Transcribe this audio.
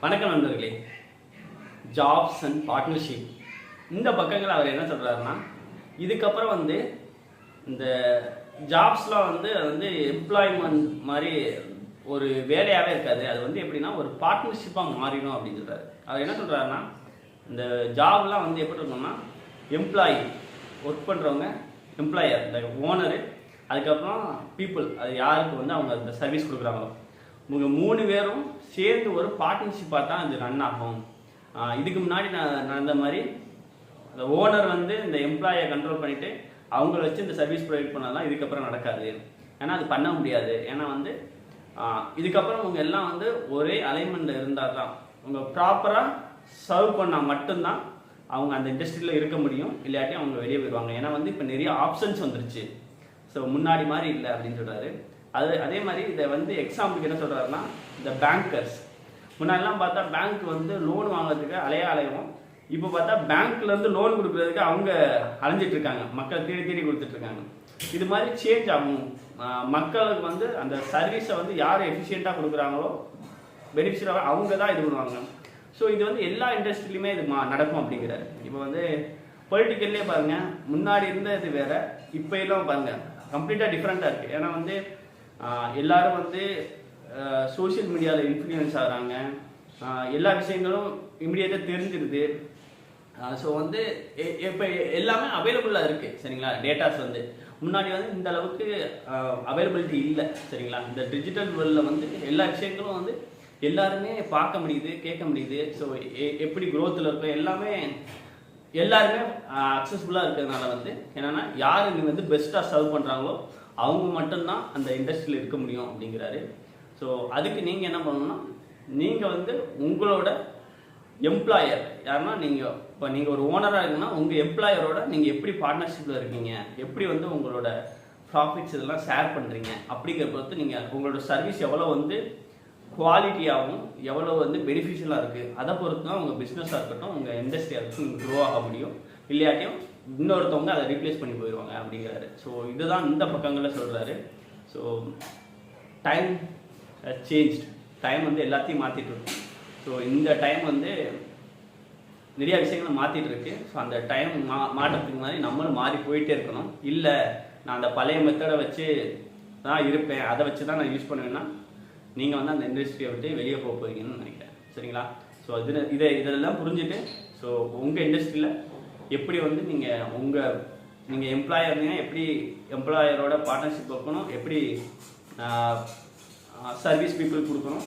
வணக்கம் நண்பர்களே. Jobs and partnership இந்த பக்கங்கள் அவர் என்ன சொல்கிறாருன்னா, இதுக்கப்புறம் இந்த ஜாப்ஸ்லாம் அது எம்ப்ளாய்மெண்ட் மாதிரி ஒரு வேலையாகவே இருக்காது. அது எப்படின்னா ஒரு பார்ட்னர்ஷிப்பாக மாறிடும் அப்படின்னு சொல்கிறாரு. அவர் என்ன சொல்கிறாருன்னா, இந்த ஜாப்லாம் எப்படி இருக்கணும்னா, எம்ப்ளாயி ஒர்க் பண்ணுறவங்க, எம்ப்ளாயர் இந்த ஓனரு, அதுக்கப்புறம் பீப்புள் அது யாருக்கு அவங்க அந்த சர்வீஸ் கொடுக்குறாங்களோ இவங்க 3 பேரும் சேர்ந்து ஒரு பார்ட்னர்ஷிப்பாக தான் இது ரன் ஆகும். இதுக்கு முன்னாடி நடந்த மாதிரி அந்த ஓனர் இந்த எம்ப்ளாயை கண்ட்ரோல் பண்ணிவிட்டு அவங்கள வச்சு இந்த சர்வீஸ் ப்ரொவைட் பண்ணலாம் இதுக்கப்புறம் நடக்காது. ஏன்னா அது பண்ண முடியாது. ஏன்னா இதுக்கப்புறம் அவங்க எல்லாம் ஒரே அலைன்மெண்ட்டில் இருந்தால் தான் அவங்க ப்ராப்பராக சர்வ் பண்ணால் மட்டும்தான் அவங்க அந்த இண்டஸ்ட்ரியில் இருக்க முடியும். இல்லாட்டி அவங்க வெளியே போயிடுவாங்க. ஏன்னா இப்போ நிறைய ஆப்ஷன்ஸ் வந்துருச்சு. ஸோ முன்னாடி மாதிரி இல்லை அப்படின்னு சொல்கிறாரு. அதே மாதிரி இதை எக்ஸாம்பிளுக்கு என்ன சொல்கிறாருன்னா, இந்த பேங்கர்ஸ் முன்னாடிலாம் பார்த்தா பேங்க் லோன் வாங்குறதுக்கு அலையும். இப்போ பார்த்தா பேங்க்லேருந்து லோன் கொடுக்குறதுக்கு அவங்க அலைஞ்சிட்டு இருக்காங்க. மக்கள் தேடி தேடி கொடுத்துட்ருக்காங்க. இது மாதிரி சேஞ்ச் ஆகும். மக்களுக்கு அந்த சர்வீஸை யார் எஃபிஷியண்ட்டாக கொடுக்குறாங்களோ பெனிஃபிஷியராக அவங்க தான் இது பண்ணுவாங்க. ஸோ இது எல்லா இண்டஸ்ட்ரியிலுமே இது நடக்கும் அப்படிங்கிறாரு. இப்போ பொலிட்டிக்கல்லே பாருங்கள், முன்னாடி இருந்தது வேறு, இப்போ எல்லாம் பாருங்கள் கம்ப்ளீட்டாக டிஃப்ரெண்ட்டாக இருக்குது. ஏன்னா எல்லாரும் சோஷியல் மீடியாவில் இன்ஃப்ளூயன்ஸ் ஆகிறாங்க. எல்லா விஷயங்களும் இமிடியேட்டாக தெரிஞ்சிருது. ஸோ இப்போ எல்லாமே அவைலபிளாக இருக்குது. சரிங்களா? டேட்டாஸ் முன்னாடி இந்த அளவுக்கு அவைலபிலிட்டி இல்லை. சரிங்களா? இந்த டிஜிட்டல் வேர்ல்டில் எல்லா விஷயங்களும் எல்லாருமே பார்க்க முடியுது, கேட்க முடியுது. ஸோ எப்படி க்ரோத்தில் இருக்கும் எல்லாருமே அக்சஸ்ஃபுல்லாக இருக்கிறதுனால என்னென்னா யார் நீ பெஸ்ட்டாக சர்வ் பண்ணுறாங்களோ அவங்க மட்டும்தான் அந்த இண்டஸ்ட்ரியில் இருக்க முடியும் அப்படிங்கிறாரு. ஸோ அதுக்கு நீங்கள் என்ன பண்ணணும்னா, நீங்கள் உங்களோட எம்ப்ளாயர் யாருன்னா, நீங்கள் ஒரு ஓனராக இருக்குன்னா உங்கள் எம்ப்ளாயரோட நீங்கள் எப்படி பார்ட்னர்ஷிப்பில் இருக்கீங்க, எப்படி உங்களோட ப்ராஃபிட்ஸ் இதெல்லாம் ஷேர் பண்ணுறீங்க அப்படிங்கிற பொறுத்து நீங்கள் உங்களோட சர்வீஸ் எவ்வளோ குவாலிட்டியாகவும் எவ்வளோ பெனிஃபிஷியலாக இருக்குது அதை பொறுத்து தான் உங்கள் பிஸ்னஸாக இருக்கட்டும், உங்கள் இண்டஸ்ட்ரியாக இருக்கட்டும் நீங்கள் க்ரோ ஆக முடியும். இல்லாட்டியும் இன்னொருத்தவங்க அதை ரீப்ளேஸ் பண்ணி போயிடுவாங்க அப்படிங்கிறாரு. ஸோ இதுதான் இந்த பக்கங்களில் சொல்கிறாரு. ஸோ டைம் சேஞ்ச், டைம் எல்லாத்தையும் மாற்றிட்டு இருக்கு. ஸோ இந்த டைம் நிறைய விஷயங்களை மாற்றிட்டு இருக்கு. ஸோ அந்த டைம் மாற்றத்துக்கு மாதிரி நம்மளும் மாறி போயிட்டே இருக்கணும். இல்லை நான் அந்த பழைய மெத்தடை வச்சு தான் இருப்பேன், அதை வச்சு தான் நான் யூஸ் பண்ணுவேன்னா நீங்கள் அந்த இண்டஸ்ட்ரியை விட்டு வெளியே போக போகிறீங்கன்னு நினைக்கிறேன். சரிங்களா? ஸோ இதெல்லாம் புரிஞ்சுட்டு ஸோ உங்கள் இண்டஸ்ட்ரியில் எப்படி நீங்கள் எம்ப்ளாயர் இருந்தீங்கன்னா எப்படி எம்ப்ளாயரோட பார்ட்னர்ஷிப் வைக்கணும், எப்படி சர்வீஸ் பீப்புள் கொடுக்கணும்,